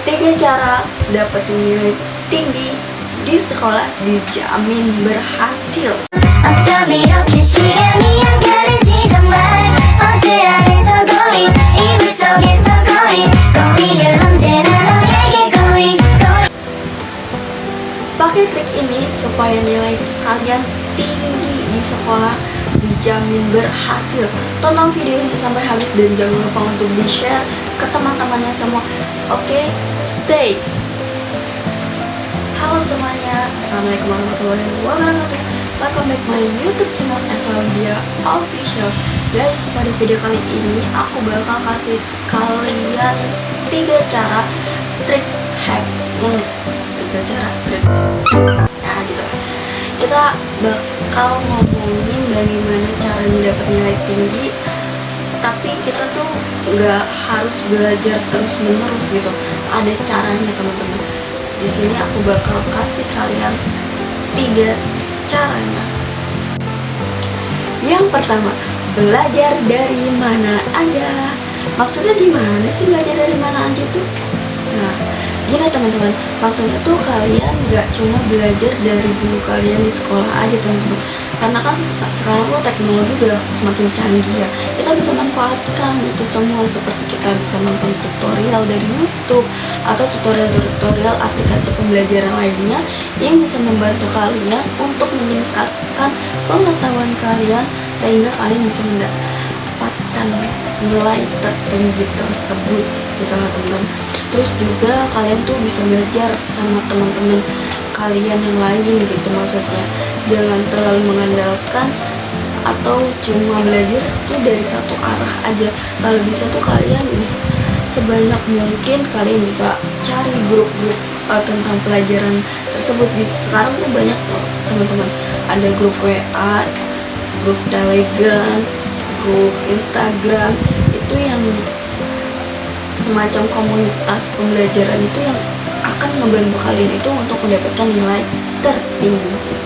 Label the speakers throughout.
Speaker 1: 3 cara dapetin nilai tinggi di sekolah dijamin berhasil. Pakai trik ini supaya nilai kalian tinggi di sekolah dijamin berhasil. Tonton video ini sampai habis dan jangan lupa untuk di-share ke teman-temannya semua. Oke, stay. Halo semuanya, assalamualaikum warahmatullahi wabarakatuh. Welcome back my YouTube channel Evalia Official. Guys, pada video kali ini aku bakal kasih kalian 3 cara trik hack yang 3 cara trik. Nah gitu lah. Kita bakal ngomongin bagaimana caranya dapat nilai tinggi, tapi kita tuh nggak harus belajar terus menerus gitu. Ada caranya teman-teman. Di sini aku bakal kasih kalian 3 caranya. Yang pertama, belajar dari mana aja. Maksudnya gimana sih belajar dari mana aja tuh? Nah, gini teman-teman, maksudnya tuh kalian gak cuma belajar dari guru kalian di sekolah aja teman-teman. Karena kan sekarang tuh teknologi udah semakin canggih ya. Kita bisa manfaatkan itu semua, seperti kita bisa nonton tutorial dari YouTube atau tutorial-tutorial aplikasi pembelajaran lainnya yang bisa membantu kalian untuk meningkatkan pengetahuan kalian sehingga kalian bisa mendapatkan nilai tertinggi tersebut gitu teman-teman. Terus juga kalian tuh bisa belajar sama teman-teman kalian yang lain gitu, maksudnya jangan terlalu mengandalkan atau cuma belajar tuh dari satu arah aja. Kalau bisa tuh kalian bisa sebanyak mungkin kalian bisa cari grup-grup tentang pelajaran tersebut. Sekarang tuh banyak loh teman-teman, ada grup WA, grup Telegram, grup Instagram, itu yang semacam komunitas pembelajaran itu yang akan membantu kalian itu untuk mendapatkan nilai tertinggi.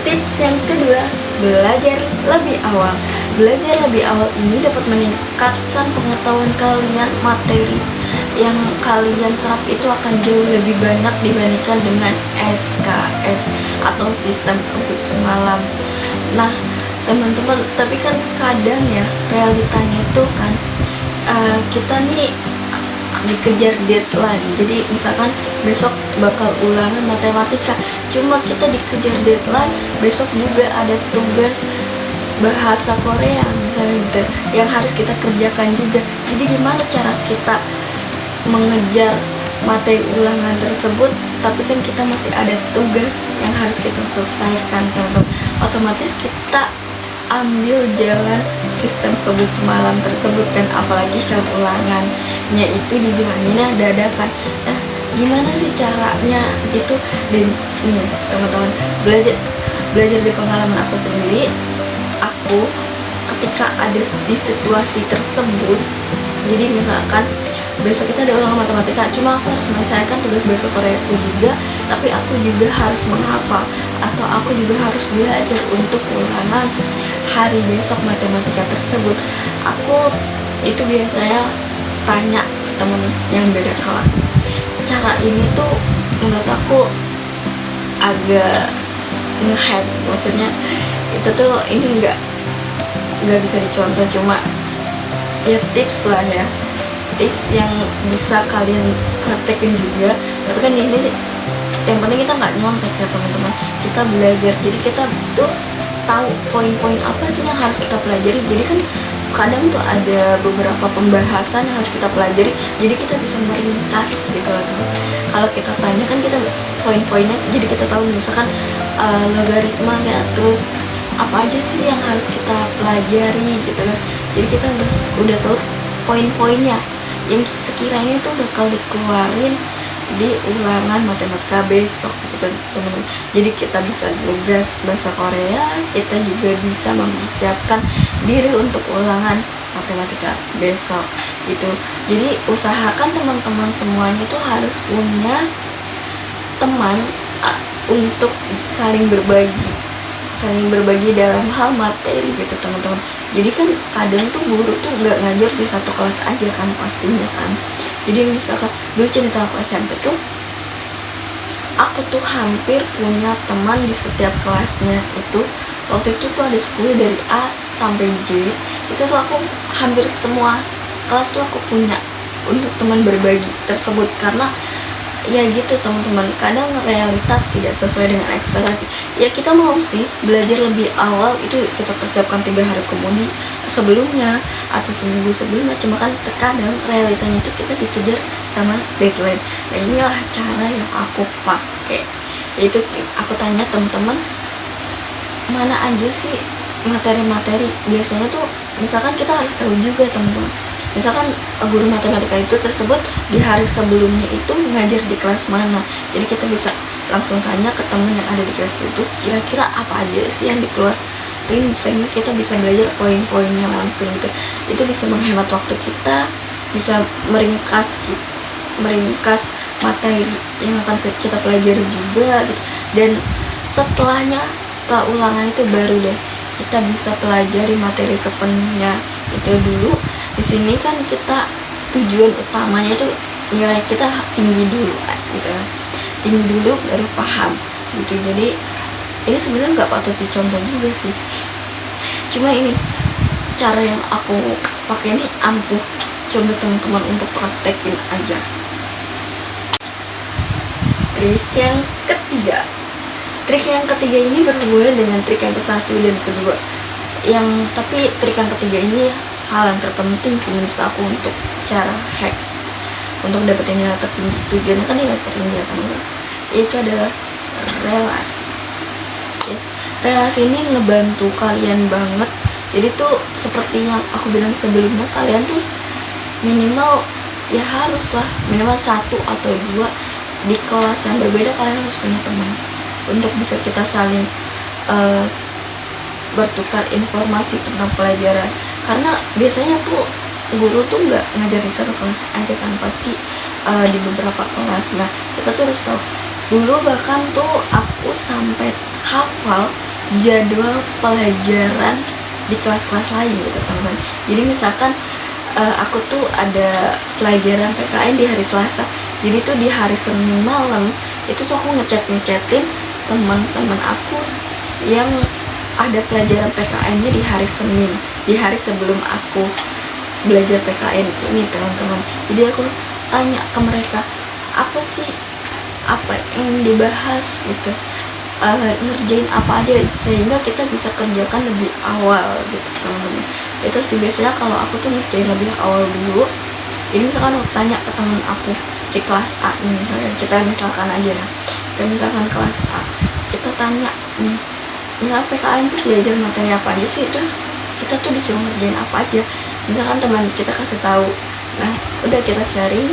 Speaker 1: Tips yang kedua, belajar lebih awal. Belajar lebih awal ini dapat meningkatkan pengetahuan kalian. Materi yang kalian serap itu akan jauh lebih banyak dibandingkan dengan SKS atau sistem kebut semalam. Nah teman-teman, tapi kan kadang ya realitanya itu kan kita nih dikejar deadline. Jadi misalkan besok bakal ulangan matematika, cuma kita dikejar deadline, besok juga ada tugas bahasa Korea misalnya gitu yang harus kita kerjakan juga. Jadi gimana cara kita mengejar materi ulangan tersebut, tapi kan kita masih ada tugas yang harus kita selesaikan teman-teman. Otomatis kita ambil jalan sistem kebut semalam tersebut kan, apalagi kalau ulangannya itu dibilanginnya dadakan. Nah gimana sih caranya itu? Dan nih teman-teman, belajar dari pengalaman aku sendiri. Aku ketika ada di situasi tersebut, jadi misalkan besok kita ada ulangan matematika, cuma aku harus menyelesaikan tugas bahasa Korea aku juga, tapi aku juga harus menghafal atau aku juga harus belajar untuk ulangan hari besok matematika tersebut. Aku itu biasanya tanya temen yang beda kelas. Cara ini tuh menurut aku agak nge-hack, maksudnya itu tuh ini nggak bisa dicontoh, cuma ya tips lah ya, tips yang bisa kalian praktekin juga. Tapi kan ini yang penting kita nggak nyontek ya teman-teman, kita belajar. Jadi kita tuh tahu poin-poin apa sih yang harus kita pelajari. Jadi kan kadang tuh ada beberapa pembahasan yang harus kita pelajari, jadi kita bisa meringkas gitu loh teman. Kalau kita tanya kan kita poin-poinnya, jadi kita tahu misalkan logaritma ya, terus apa aja sih yang harus kita pelajari gitu kan. Jadi kita udah tahu poin-poinnya yang sekiranya itu bakal dikeluarin di ulangan matematika besok gitu teman-teman. Jadi kita bisa nugas bahasa Korea, kita juga bisa mempersiapkan diri untuk ulangan matematika besok gitu. Jadi usahakan teman-teman semuanya itu harus punya teman untuk saling berbagi dalam hal materi gitu teman-teman. Jadi kan kadang tuh guru tuh nggak ngajar di satu kelas aja kan pastinya kan. Jadi misalkan dulu cerita aku SMP tuh, aku tuh hampir punya teman di setiap kelasnya. Itu waktu itu tuh ada 10 dari A sampai J, itu tuh aku hampir semua kelas tuh aku punya untuk teman berbagi tersebut. Karena ya gitu teman-teman, kadang realita tidak sesuai dengan ekspektasi. Ya kita mau sih belajar lebih awal, itu kita persiapkan 3 hari kemudian sebelumnya atau seminggu sebelumnya, cuma kan terkadang realitanya itu kita dikejar sama deadline. Nah inilah cara yang aku pakai, yaitu aku tanya teman-teman, mana aja sih materi-materi. Biasanya tuh misalkan kita harus tahu juga teman-teman, misalkan guru matematika itu tersebut di hari sebelumnya itu ngajar di kelas mana. Jadi kita bisa langsung tanya ke temen yang ada di kelas itu, kira-kira apa aja sih yang dikeluarin, sehingga kita bisa belajar poin-poinnya langsung gitu. Itu bisa menghemat waktu kita, bisa meringkas materi yang akan kita pelajari juga gitu. Dan setelah ulangan itu baru deh kita bisa pelajari materi sepenuhnya. Itu dulu di sini kan kita tujuan utamanya itu nilai kita tinggi dulu gitu, tinggi dulu baru paham gitu. Jadi ini sebenarnya nggak patut dicontoh juga sih, cuma ini cara yang aku pakai ini ampuh. Coba teman-teman untuk praktekin aja. Trik yang ketiga ini berhubungan dengan trik yang ke-1 dan kedua. Tapi trik yang ketiga ini hal yang terpenting sih menurut aku untuk cara hack untuk dapetin nilai tertinggi. Tujuannya kan nilai tertinggi ya teman-teman. Itu adalah relasi. Relasi ini ngebantu kalian banget. Jadi tuh seperti yang aku bilang sebelumnya, kalian tuh minimal ya haruslah minimal 1 atau 2 di kelas yang berbeda. Kalian harus punya teman untuk bisa kita saling bertukar informasi tentang pelajaran. Karena biasanya tuh guru tuh nggak ngajar di satu kelas aja kan, pasti di beberapa kelas. Nah kita tuh harus tahu. Dulu bahkan tuh aku sampai hafal jadwal pelajaran di kelas-kelas lain gitu teman-teman. Jadi misalkan aku tuh ada pelajaran PKN di hari Selasa, jadi tuh di hari Senin malam itu tuh aku ngechatin teman-teman aku yang ada pelajaran PKN-nya di hari Senin, di hari sebelum aku belajar PKN ini teman-teman. Jadi aku tanya ke mereka, apa yang dibahas gitu, ngerjain apa aja, sehingga kita bisa kerjakan lebih awal gitu teman-teman. Itu sih biasanya kalau aku tuh ngerjain lebih awal dulu. Jadi misalkan aku tanya ke teman aku si kelas A nih, misalkan aja lah, kita misalkan kelas A, kita tanya nih, PKN tuh belajar materi apa aja sih, terus kita tuh disuruh ngerjain apa aja. Misalkan teman kita kasih tahu, nah udah kita sharing,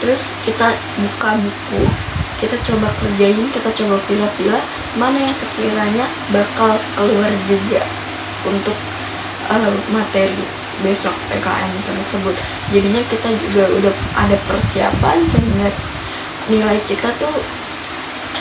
Speaker 1: terus kita buka buku, kita coba kerjain, kita coba pilih-pilih mana yang sekiranya bakal keluar juga untuk materi besok PKN tersebut. Jadinya kita juga udah ada persiapan sehingga nilai kita tuh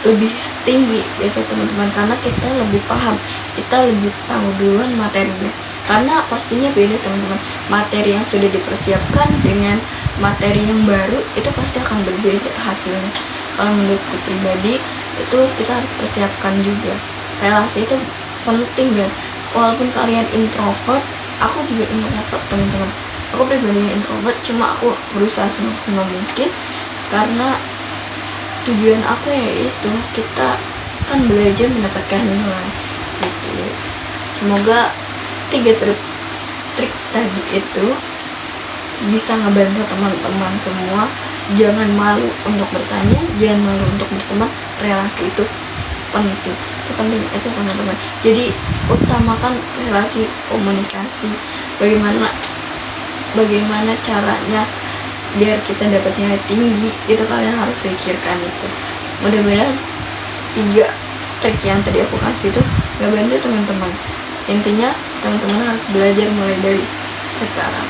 Speaker 1: lebih tinggi gitu teman-teman, karena kita lebih paham, kita lebih tahu duluan materinya. Karena pastinya beda teman-teman, materi yang sudah dipersiapkan dengan materi yang baru itu pasti akan berbeda hasilnya. Kalau menurutku pribadi itu kita harus persiapkan juga. Relasi itu penting ya, walaupun kalian introvert, aku juga introvert teman-teman. Aku pribadinya introvert, cuma aku berusaha semaksimal mungkin karena tujuan aku yaitu kita kan belajar mendapatkan nilai gitu. Semoga 3 trik tadi itu bisa ngebantu teman-teman semua. Jangan malu untuk bertanya, jangan malu untuk berteman. Relasi itu penting, sepenting itu teman-teman. Jadi utamakan relasi, komunikasi, bagaimana caranya biar kita dapat nilai tinggi, itu kalian harus pikirkan itu. Mudah-mudahan 3 trik yang tadi aku kasih itu gak bantu teman-teman. Intinya teman-teman harus belajar mulai dari sekarang.